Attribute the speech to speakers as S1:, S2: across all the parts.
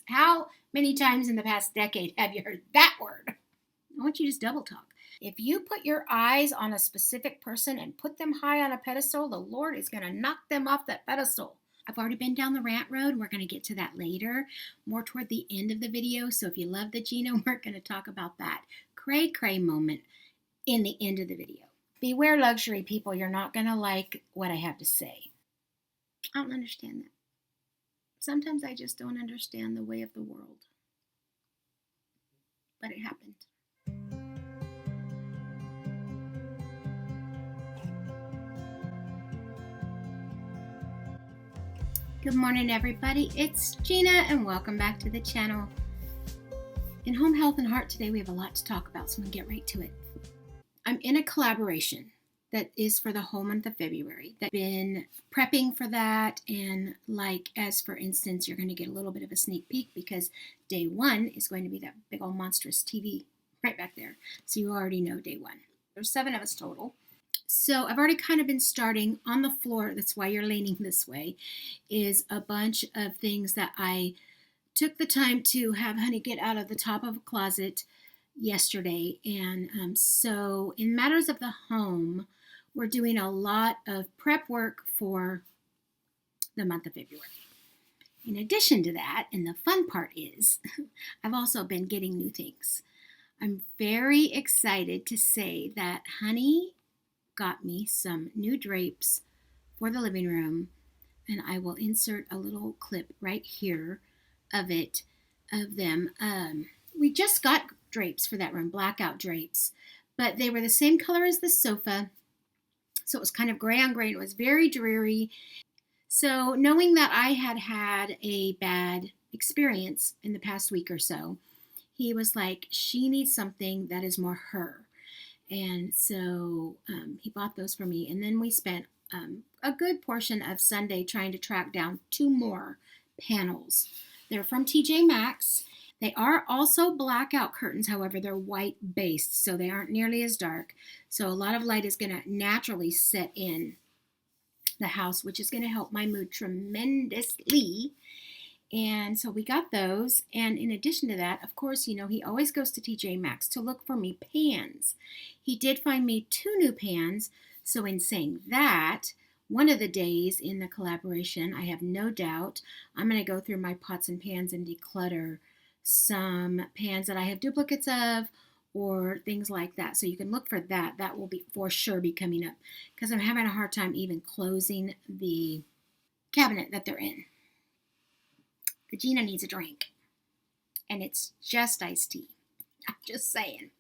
S1: How many times in the past decade have you heard that word? I want you to just double talk. If you put your eyes on a specific person and put them high on a pedestal, the Lord is going to knock them off that pedestal. I've already been down the rant road. We're going to get to that later, more toward the end of the video. So if you love the Gina, we're going to talk about that cray moment in the end of the video. Beware luxury people. You're not going to like what I have to say. I don't understand that. Sometimes I just don't understand the way of the world. But it happened. Good morning, everybody. It's Gina, and welcome back to the channel. In home health and heart today, we have a lot to talk about, so I'm going to get right to it. I'm in a collaboration that is for the whole month of February. I've been prepping for that, and as for instance, you're going to get a little bit of a sneak peek because day one is going to be that big old monstrous TV right back there. So you already know day one. There's 7 of us total. So I've already kind of been starting on the floor. That's why you're leaning this way, is a bunch of things that I took the time to have honey get out of the top of a closet yesterday. And so in matters of the home, we're doing a lot of prep work for the month of February. In addition to that, and the fun part is, I've also been getting new things. I'm very excited to say that honey got me some new drapes for the living room, and I will insert a little clip right here of them. We just got drapes for that room, blackout drapes, but they were the same color as the sofa, so it was kind of gray on gray, and it was very dreary. So knowing that I had a bad experience in the past week or so, he was like, she needs something that is more her. And so he bought those for me. And then we spent a good portion of Sunday trying to track down 2 more panels. They're from TJ Maxx. They are also blackout curtains. However, they're white based, so they aren't nearly as dark. So a lot of light is going to naturally set in the house, which is going to help my mood tremendously. And so we got those. And in addition to that, of course, he always goes to TJ Maxx to look for me pans. He did find me 2 new pans. So in saying that, one of the days in the collaboration, I have no doubt, I'm going to go through my pots and pans and declutter some pans that I have duplicates of or things like that. So you can look for that. That will be for sure be coming up because I'm having a hard time even closing the cabinet that they're in. The Gina needs a drink, and it's just iced tea. I'm just saying.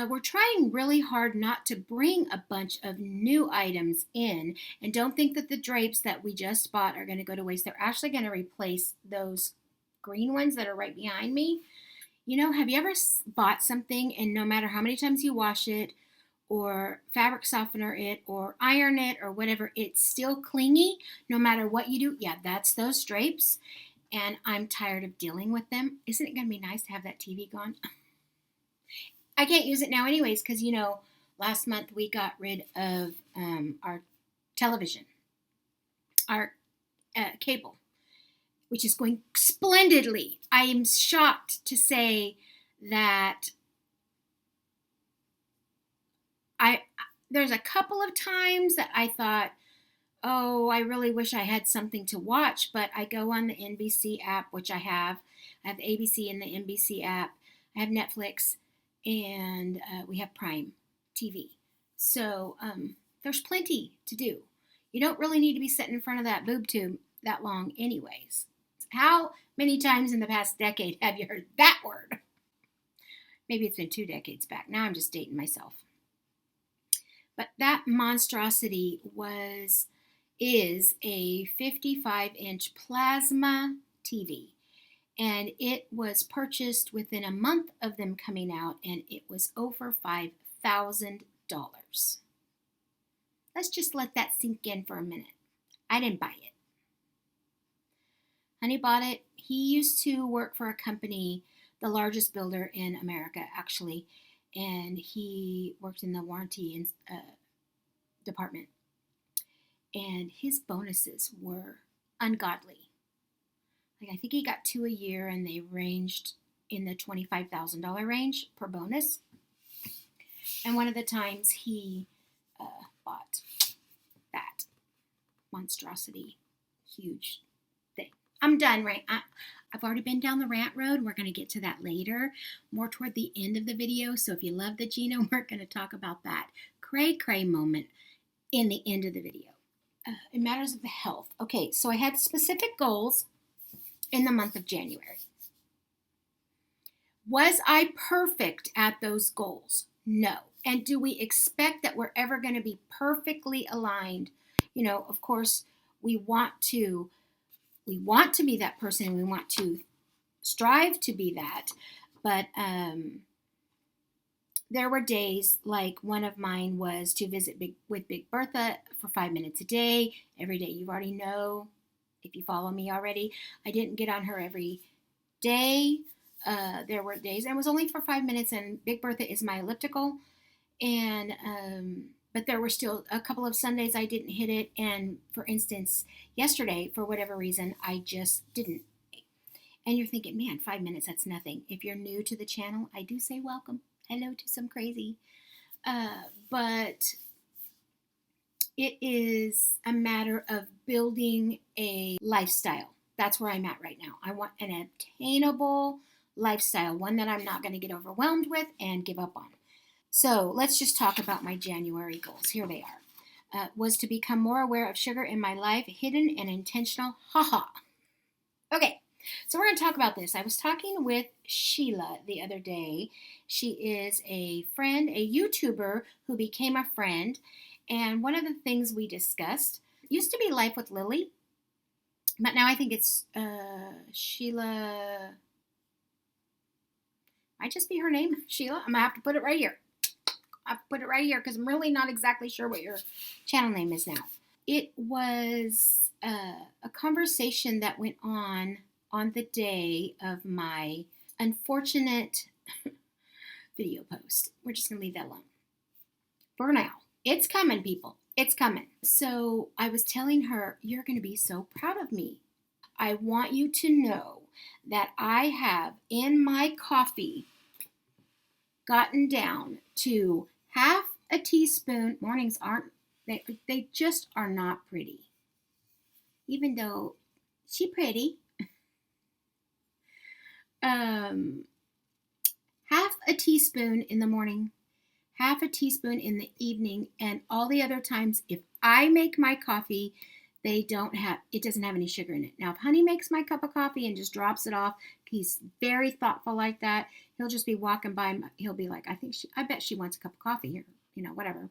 S1: We're trying really hard not to bring a bunch of new items in, and don't think that the drapes that we just bought are going to go to waste. They're actually going to replace those green ones that are right behind me. Have you ever bought something, and no matter how many times you wash it, or fabric softener it, or iron it, or whatever, it's still clingy no matter what you do? Yeah, that's those drapes. And I'm tired of dealing with them. Isn't it going to be nice to have that TV gone? I can't use it now anyways because, last month we got rid of our television, our cable, which is going splendidly. I am shocked to say that there's a couple of times that I thought, oh, I really wish I had something to watch, but I go on the NBC app, which I have. I have ABC in the NBC app. I have Netflix, and we have Prime TV. So there's plenty to do. You don't really need to be sitting in front of that boob tube that long anyways. How many times in the past decade have you heard that word? Maybe it's been 2 decades back. Now I'm just dating myself. But that monstrosity is a 55-inch plasma TV, and it was purchased within a month of them coming out, and it was over $5,000. Let's just let that sink in for a minute. I didn't buy it. Honey bought it. He used to work for a company, the largest builder in America, actually, and he worked in the warranty department. And his bonuses were ungodly. Like I think he got 2 a year, and they ranged in the $25,000 range per bonus. And one of the times he bought that monstrosity, huge thing. I'm done, right? I've already been down the rant road. We're going to get to that later, more toward the end of the video. So if you love the Gina, we're going to talk about that cray moment in the end of the video. In matters of the health. Okay, so I had specific goals in the month of January. Was I perfect at those goals? No. And do we expect that we're ever going to be perfectly aligned? You know, of course, we want to be that person. We want to strive to be that. But there were days, like one of mine was to visit with Big Bertha for 5 minutes a day, every day. You already know, if you follow me already, I didn't get on her every day. There were days, and it was only for 5 minutes, and Big Bertha is my elliptical. And but there were still a couple of Sundays I didn't hit it. And for instance, yesterday, for whatever reason, I just didn't. And you're thinking, man, 5 minutes, that's nothing. If you're new to the channel, I do say welcome. Hello to some crazy. But it is a matter of building a lifestyle. That's where I'm at right now. I want an attainable lifestyle, one that I'm not going to get overwhelmed with and give up on. So let's just talk about my January goals. Here they are. Was to become more aware of sugar in my life, hidden and intentional. Okay, so we're going to talk about this. I was talking with Sheila the other day. She is a friend, a YouTuber who became a friend. And one of the things we discussed used to be Life with Lily, but now I think it's Sheila. Might just be her name, Sheila. I'm going to have to put it right here. I'll put it right here because I'm really not exactly sure what your channel name is now. It was a conversation that went on the day of my unfortunate video post. We're just going to leave that alone for now. It's coming, people. It's coming. So I was telling her, you're going to be so proud of me. I want you to know that I have in my coffee gotten down to half a teaspoon. Mornings they just are not pretty. Even though she's pretty. Half a teaspoon in the morning, half a teaspoon in the evening, and all the other times if I make my coffee, it doesn't have any sugar in it. Now, if Honey makes my cup of coffee and just drops it off, he's very thoughtful like that. He'll just be walking by, he'll be like, I bet she wants a cup of coffee here, whatever.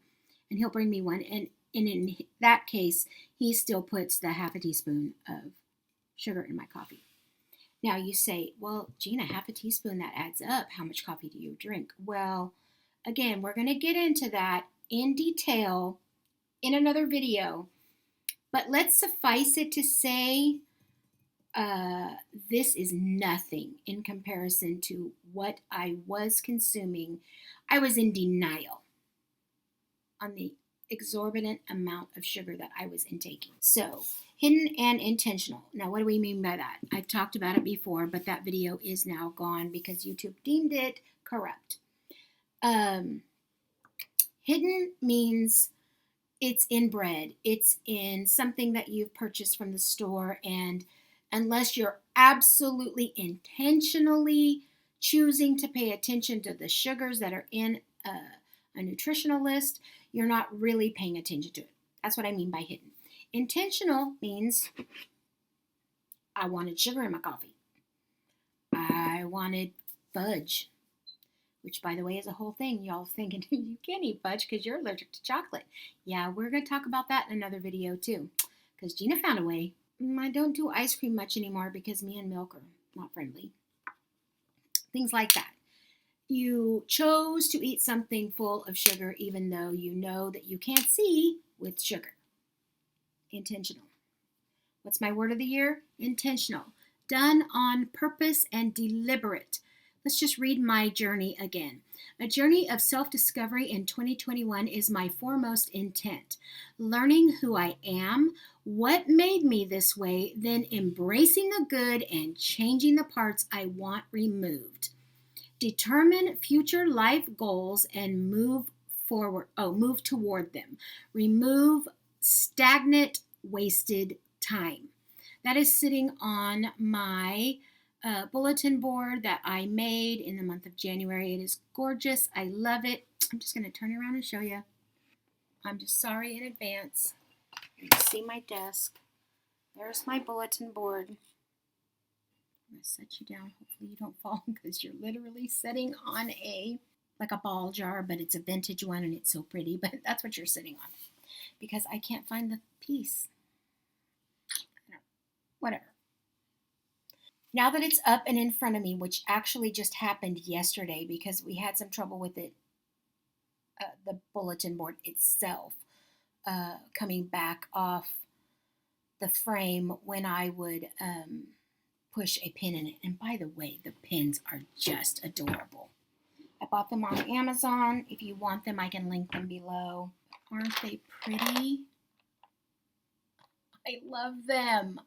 S1: And he'll bring me one. And in that case, he still puts the half a teaspoon of sugar in my coffee. Now you say, well, Gina, half a teaspoon, that adds up. How much coffee do you drink? Well, again, we're going to get into that in detail in another video. But let's suffice it to say this is nothing in comparison to what I was consuming. I was in denial on the exorbitant amount of sugar that I was intaking. So, hidden and intentional. Now, what do we mean by that? I've talked about it before, but that video is now gone because YouTube deemed it corrupt. Hidden means it's in bread. It's in something that you've purchased from the store, and unless you're absolutely intentionally choosing to pay attention to the sugars that are in a nutritional list, you're not really paying attention to it. That's what I mean by hidden. Intentional means I wanted sugar in my coffee. I wanted fudge, which, by the way, is a whole thing. Y'all thinking you can't eat fudge because you're allergic to chocolate. Yeah, we're going to talk about that in another video, too, because Gina found a way. I don't do ice cream much anymore because me and milk are not friendly. Things like that. You chose to eat something full of sugar even though you know that you can't see with sugar. Intentional. What's my word of the year? Intentional. Done on purpose and deliberate. Let's just read my journey again. A journey of self-discovery in 2021 is my foremost intent. Learning who I am, what made me this way, then embracing the good and changing the parts I want removed. Determine future life goals and move toward them. Remove stagnant, wasted time. That is sitting on my bulletin board that I made in the month of January. It is gorgeous. I love it. I'm just going to turn around and show you. I'm just sorry in advance. You can see my desk. There's my bulletin board. I'm going to set you down. Hopefully you don't fall because you're literally sitting on like a ball jar, but it's a vintage one and it's so pretty, but that's what you're sitting on because I can't find the piece. Whatever. Now that it's up and in front of me, which actually just happened yesterday because we had some trouble with it, the bulletin board itself coming back off the frame when I would push a pin in it. And by the way, the pins are just adorable. I bought them on Amazon. If you want them, I can link them below. Aren't they pretty? I love them.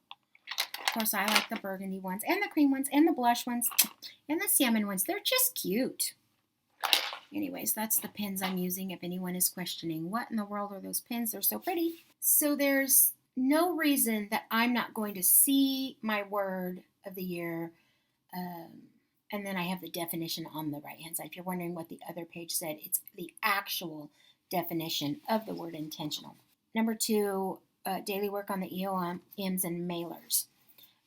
S1: Of course, I like the burgundy ones and the cream ones and the blush ones and the salmon ones. They're just cute. Anyways, that's the pins I'm using if anyone is questioning what in the world are those pins. They're so pretty. So there's no reason that I'm not going to see my word of the year. And then I have the definition on the right-hand side. If you're wondering what the other page said, it's the actual definition of the word intentional. Number 2, daily work on the EOMs and mailers.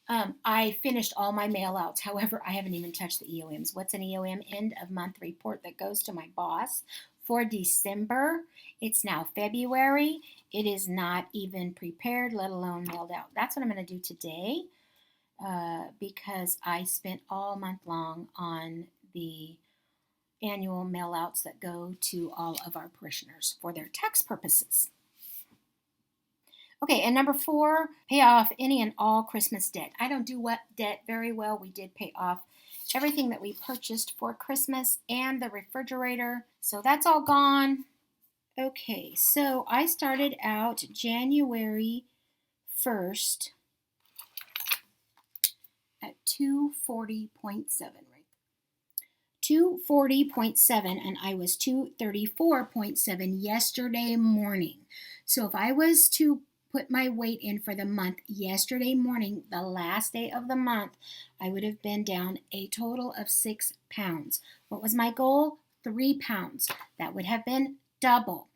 S1: I finished all my mail outs. However, I haven't even touched the EOMs. What's an EOM? End of month report that goes to my boss for December. It's now February. It is not even prepared, let alone mailed out. That's what I'm going to do today because I spent all month long on the annual mail outs that go to all of our parishioners for their tax purposes. Okay, and number 4, pay off any and all Christmas debt. I don't do debt very well. We did pay off everything that we purchased for Christmas and the refrigerator, so that's all gone. Okay, so I started out January 1st at 240.7, right? 240.7, and I was 234.7 yesterday morning. So if I was to put my weight in for the month yesterday morning, the last day of the month, I would have been down a total of 6 pounds. What was my goal? 3 pounds. That would have been double.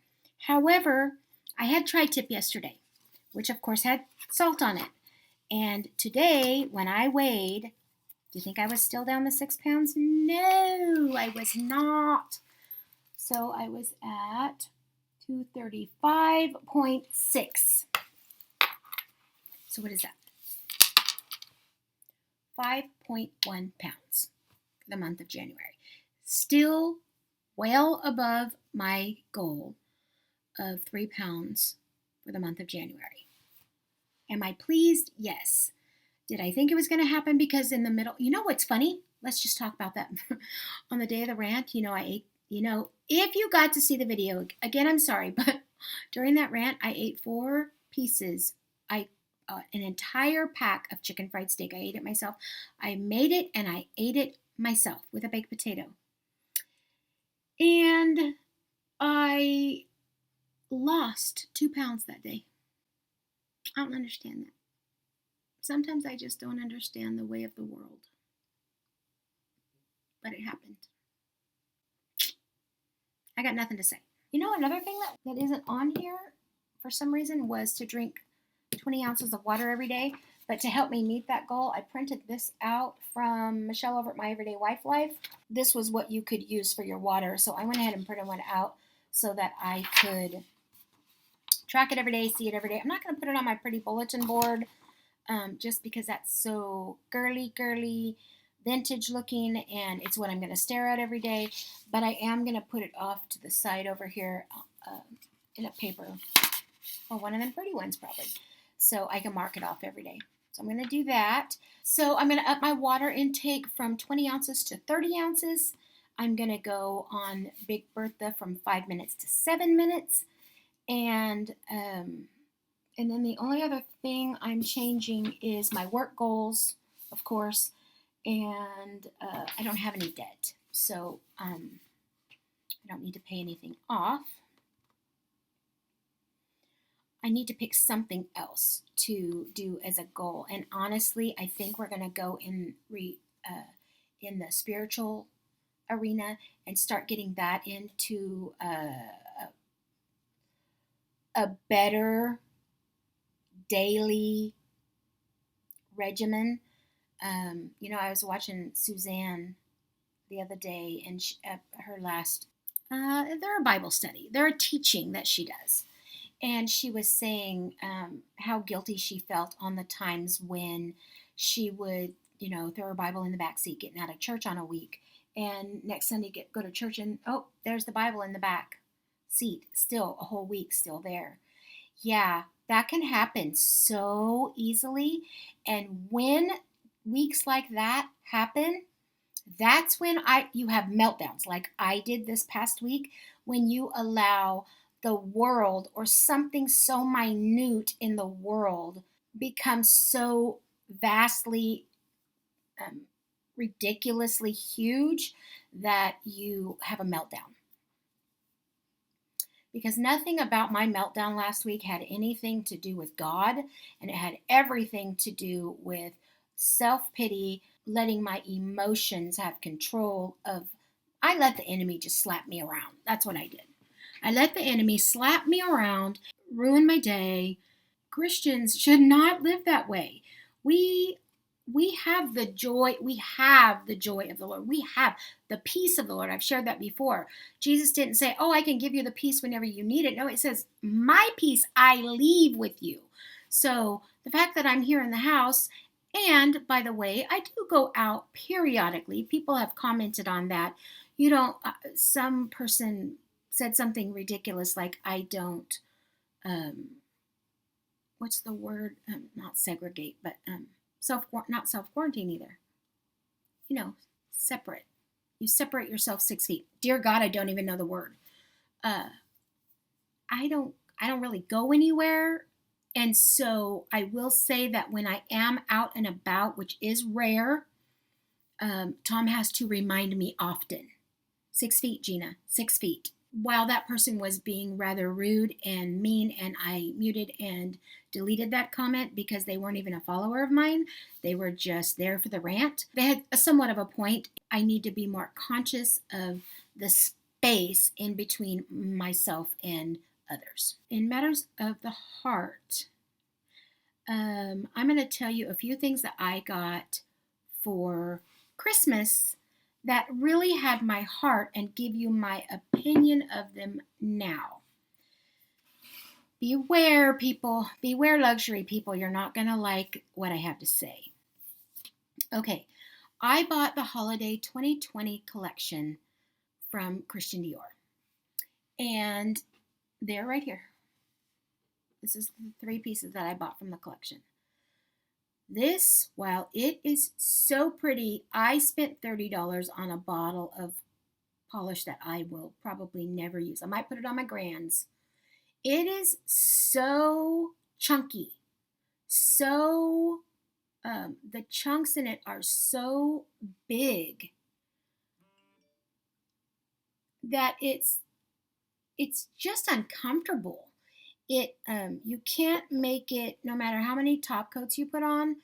S1: However, I had tri-tip yesterday, which of course had salt on it. And today, when I weighed, do you think I was still down the 6 pounds? No, I was not. So I was at 235.6. So what is that? 5.1 pounds for the month of January. Still well above my goal of 3 pounds for the month of January. Am I pleased? Yes. Did I think it was going to happen because in the middle, you know what's funny? Let's just talk about that. On the day of the rant, I ate, if you got to see the video, again, I'm sorry, but during that rant, I ate 4 pieces. An entire pack of chicken fried steak. I ate it myself. I made it and I ate it myself with a baked potato. And I lost 2 pounds that day. I don't understand that. Sometimes I just don't understand the way of the world. But it happened. I got nothing to say. Another thing that isn't on here for some reason was to drink 20 ounces of water every day. But to help me meet that goal, I printed this out from Michelle over at My Everyday Wife Life. This was what you could use for your water. So I went ahead and printed one out so that I could track it every day, see it every day. I'm not going to put it on my pretty bulletin board just because that's so girly, vintage looking, and it's what I'm going to stare at every day. But I am going to put it off to the side over here in a paper, or one of them pretty ones probably, so I can mark it off every day. So I'm going to do that. So I'm going to up my water intake from 20 ounces to 30 ounces. I'm going to go on Big Bertha from 5 minutes to 7 minutes. And then the only other thing I'm changing is my work goals, of course. And I don't have any debt. So I don't need to pay anything off. I need to pick something else to do as a goal. And honestly, I think we're going to go in the spiritual arena and start getting that into a better daily regimen. I was watching Suzanne the other day, and her last, they're a Bible study. They're a teaching that she does. And she was saying how guilty she felt on the times when she would, throw her Bible in the back seat, getting out of church on a week. And next Sunday, go to church, and there's the Bible in the back seat, still a whole week, still there. Yeah, that can happen so easily. And when weeks like that happen, that's when you have meltdowns, like I did this past week, when you allow the world or something so minute in the world becomes so vastly, ridiculously huge that you have a meltdown. Because nothing about my meltdown last week had anything to do with God, and it had everything to do with self-pity, letting my emotions have control of. I let the enemy just slap me around. That's what I did. I let the enemy slap me around, ruin my day. Christians should not live that way. We have the joy. We have the joy of the Lord. We have the peace of the Lord. I've shared that before. Jesus didn't say, I can give you the peace whenever you need it. No, it says, my peace I leave with you. So the fact that I'm here in the house, and by the way, I do go out periodically. People have commented on that. Some person said something ridiculous like I don't, what's the word? Not segregate, but not self-quarantine either. Separate. You separate yourself 6 feet. Dear God, I don't even know the word. I don't really go anywhere. And so I will say that when I am out and about, which is rare, Tom has to remind me often. 6 feet, Gina, 6 feet. While that person was being rather rude and mean, and I muted and deleted that comment because they weren't even a follower of mine. They were just there for the rant. They had somewhat of a point. I need to be more conscious of the space in between myself and others. In matters of the heart, I'm going to tell you a few things that I got for Christmas that really had my heart and give you my opinion of them now. Beware, people. Beware, luxury people. You're not going to like what I have to say. Okay, I bought the Holiday 2020 collection from Christian Dior. And they're right here. This is the 3 pieces that I bought from the collection. This, while it is so pretty, I spent $30 on a bottle of polish that I will probably never use. I might put it on my grands. It is so chunky. So, the chunks in it are so big that it's just uncomfortable. You can't make it, no matter how many top coats you put on,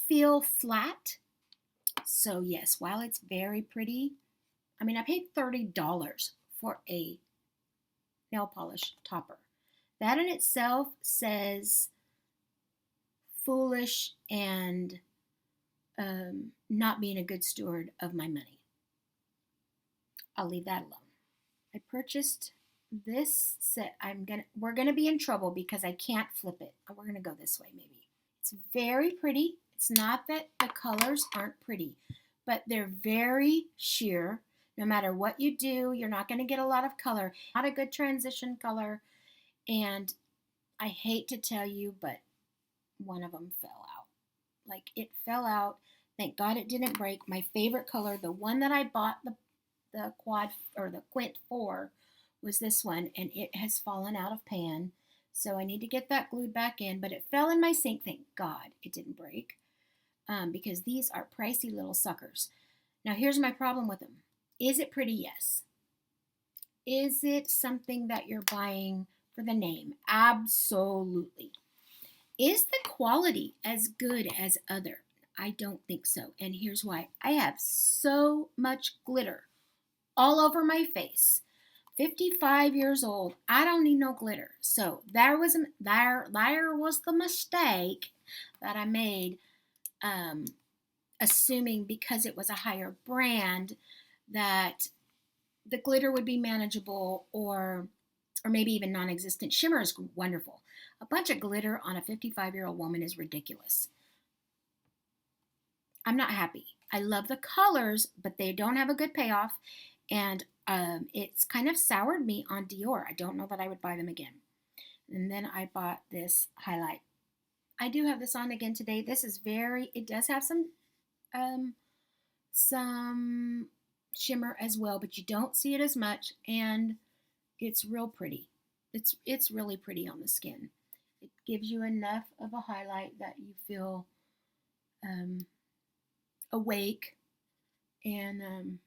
S1: feel flat. So yes, while it's very pretty, I paid $30 for a nail polish topper. That in itself says foolish and not being a good steward of my money. I'll leave that alone. I purchased this set. We're gonna be in trouble because I can't flip it. We're gonna go this way maybe. It's very pretty. It's not that the colors aren't pretty, but they're very sheer. No matter what you do, you're not gonna get a lot of color. Not a good transition color. And I hate to tell you, but one of them fell out. Like it fell out. Thank God it didn't break. My favorite color, the one that I bought the quad or the quint for, was this one, and it has fallen out of pan. So I need to get that glued back in, but it fell in my sink. Thank God it didn't break, because these are pricey little suckers. Now here's my problem with them. Is it pretty? Yes. Is it something that you're buying for the name? Absolutely. Is the quality as good as other? I don't think so. And here's why. I have so much glitter all over my face. 55 years old. I don't need no glitter. So there was the mistake that I made, assuming because it was a higher brand that the glitter would be manageable or maybe even non-existent. Shimmer is wonderful. A bunch of glitter on a 55-year-old woman is ridiculous. I'm not happy. I love the colors, but they don't have a good payoff, and it's kind of soured me on Dior. I don't know that I would buy them again. And then I bought this highlight. I do have this on again today. This is it does have some shimmer as well, but you don't see it as much, and it's real pretty. It's really pretty on the skin. It gives you enough of a highlight that you feel awake, and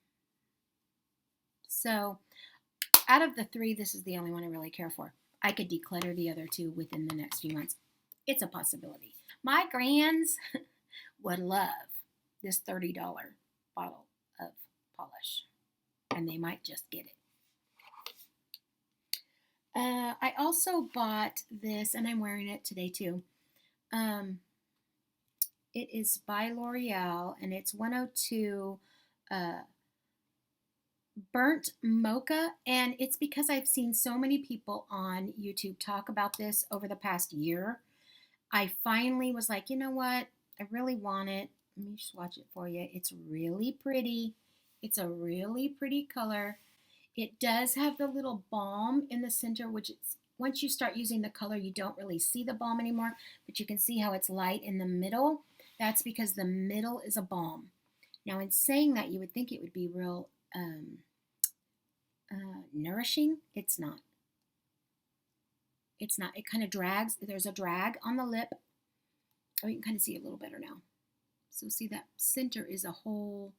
S1: so out of the three, this is the only one I really care for. I could declutter the other two within the next few months. It's a possibility. My grands would love this $30 bottle of polish, and they might just get it. I also bought this, and I'm wearing it today too. It is by L'Oreal, and it's 102 Burnt Mocha, and it's because I've seen so many people on YouTube talk about this over the past year. I finally was like, you know what? I really want it. Let me swatch it for you. It's really pretty. It's a really pretty color. It does have the little balm in the center, which is, once you start using the color, you don't really see the balm anymore, but you can see how it's light in the middle. That's because the middle is a balm. Now, in saying that, you would think it would be real nourishing. It's not. It's not. It kind of drags. There's a drag on the lip. Oh, you can kind of see it a little better now. So see, that center is a whole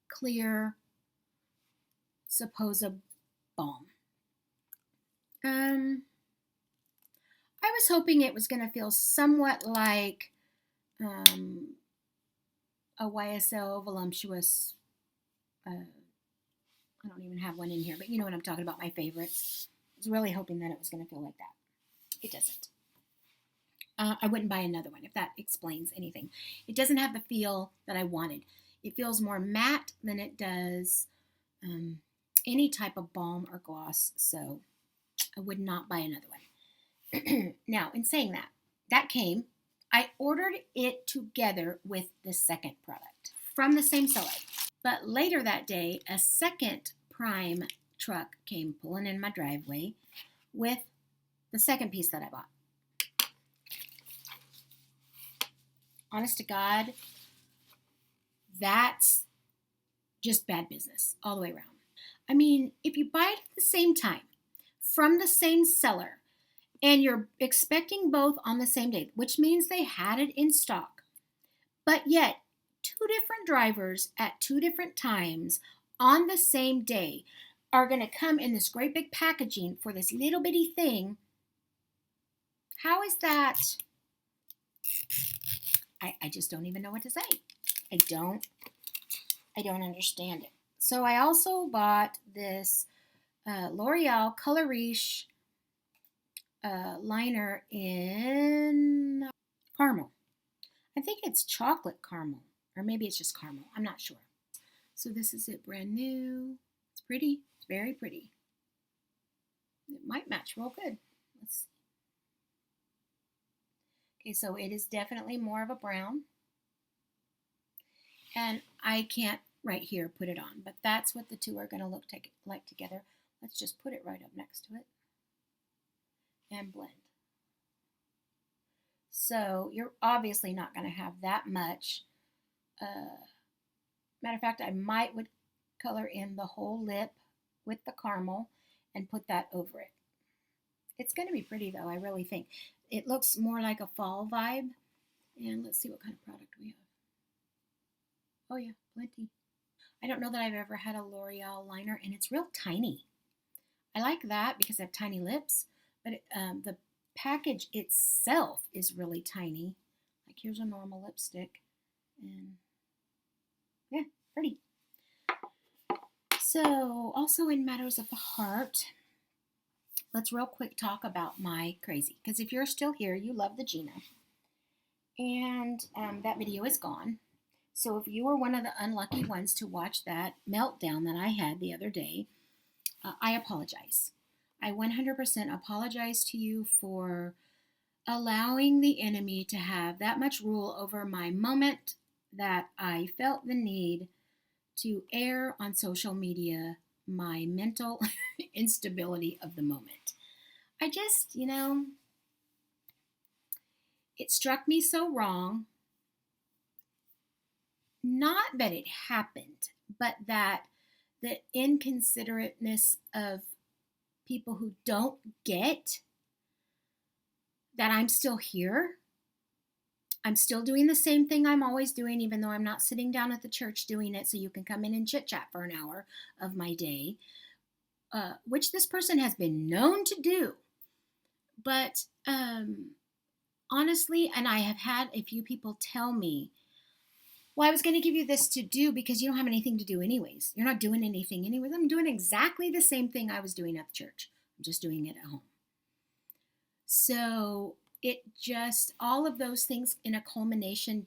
S1: clear supposed balm. I was hoping it was going to feel somewhat like a YSL Voluptuous. I don't even have one in here, but you know what I'm talking about, my favorites. I was really hoping that it was going to feel like that. It doesn't. I wouldn't buy another one, if that explains anything. It doesn't have the feel that I wanted. It feels more matte than it does any type of balm or gloss, so I would not buy another one. Now, in saying that, that came. I ordered it together with the second product from the same seller. But later that day, a second Prime truck came pulling in my driveway with the second piece that I bought. Honest to God, that's just bad business all the way around. I mean, if you buy it at the same time from the same seller and you're expecting both on the same day, which means they had it in stock, but yet two different drivers at two different times on the same day are going to come in this great big packaging for this little bitty thing. How is that? I just don't even know what to say. I don't understand it. So I also bought this L'Oreal Color Riche liner in caramel. I think it's chocolate caramel, or maybe it's just caramel. I'm not sure. So this is it, brand new. It's pretty. It's very pretty. It might match real good. Let's see. Okay, so it is definitely more of a brown. And I can't right here put it on, but that's what the two are going to look like together. Let's just put it right up next to it and blend. So you're obviously not going to have that much. Matter of fact, I would color in the whole lip with the caramel and put that over it. It's going to be pretty though, I really think. It looks more like a fall vibe. And let's see what kind of product we have. Oh yeah, plenty. I don't know that I've ever had a L'Oreal liner, and it's real tiny. I like that because I have tiny lips, but the package itself is really tiny. Like here's a normal lipstick, and yeah, pretty. So also in matters of the heart, let's real quick talk about my crazy. Because if you're still here, you love the Gina. And that video is gone. So if you were one of the unlucky ones to watch that meltdown that I had the other day, I apologize. I 100% apologize to you for allowing the enemy to have that much rule over my moment that I felt the need to air on social media my mental instability of the moment. I just, it struck me so wrong. Not that it happened, but that the inconsiderateness of people who don't get that I'm still here. I'm still doing the same thing I'm always doing, even though I'm not sitting down at the church doing it so you can come in and chit chat for an hour of my day, which this person has been known to do. But honestly, and I have had a few people tell me, well, I was going to give you this to do because you don't have anything to do anyways. You're not doing anything anyways. I'm doing exactly the same thing I was doing at the church. I'm just doing it at home. So it just, all of those things in a culmination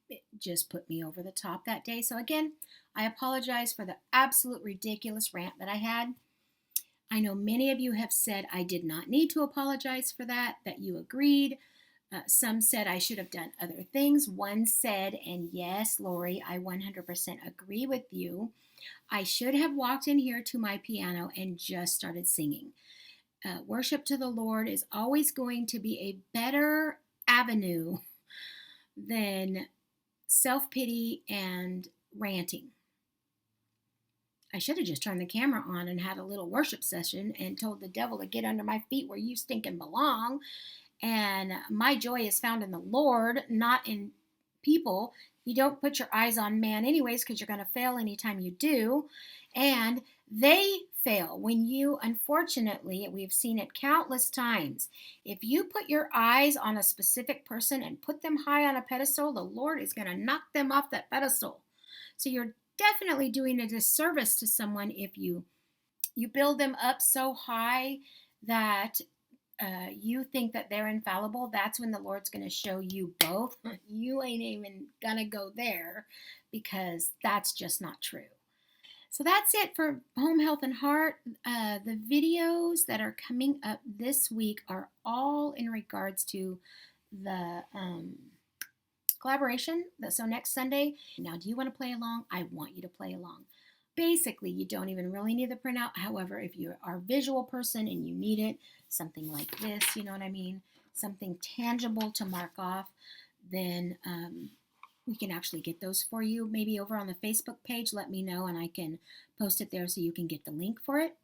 S1: it just put me over the top that day. So again, I apologize for the absolute ridiculous rant that I had. I know many of you have said I did not need to apologize for that you agreed. Some said I should have done other things. One said, and yes, Lori, I 100% agree with you, I should have walked in here to my piano and just started singing. Worship to the Lord is always going to be a better avenue than self-pity and ranting. I should have just turned the camera on and had a little worship session and told the devil to get under my feet where you stinking belong. And my joy is found in the Lord, not in people. You don't put your eyes on man anyways because you're going to fail anytime you do. And they fail when you, unfortunately, we've seen it countless times. If you put your eyes on a specific person and put them high on a pedestal, the Lord is going to knock them off that pedestal. So you're definitely doing a disservice to someone if you build them up so high that you think that they're infallible. That's when the Lord's going to show you both. You ain't even going to go there because that's just not true. So that's it for Home Health and Heart. The videos that are coming up this week are all in regards to the collaboration. So next Sunday. Now, do you want to play along? I want you to play along. Basically, you don't even really need the printout. However, if you are a visual person and you need it, something like this, you know what I mean? Something tangible to mark off, then we can actually get those for you. Maybe over on the Facebook page, let me know and I can post it there so you can get the link for it.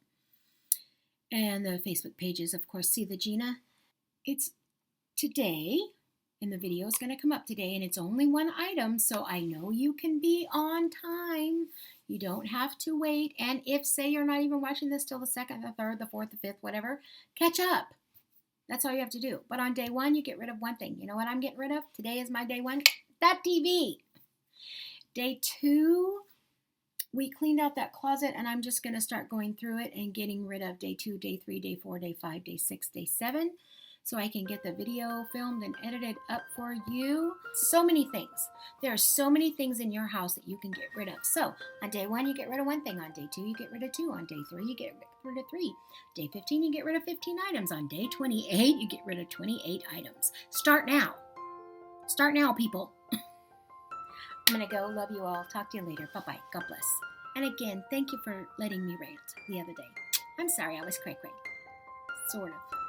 S1: And the Facebook page is, of course, SeeTheGina. It's today, and the video is going to come up today, and it's only one item, so I know you can be on time. You don't have to wait. And if, say, you're not even watching this till the 2nd, the 3rd, the 4th, the 5th, whatever, catch up. That's all you have to do. But on day 1, you get rid of one thing. You know what I'm getting rid of? Today is my day 1. That TV. Day 2, we cleaned out that closet, and I'm just going to start going through it and getting rid of day 2, day 3, day 4, day 5, day 6, day 7. So I can get the video filmed and edited up for you. So many things. There are so many things in your house that you can get rid of. So on day 1, you get rid of one thing. On day 2, you get rid of 2. On day 3, you get rid of 3. Day 15, you get rid of 15 items. On day 28, you get rid of 28 items. Start now. Start now, people. I'm going to go. Love you all. Talk to you later. Bye-bye. God bless. And again, thank you for letting me rant the other day. I'm sorry I was cray-cray. Sort of.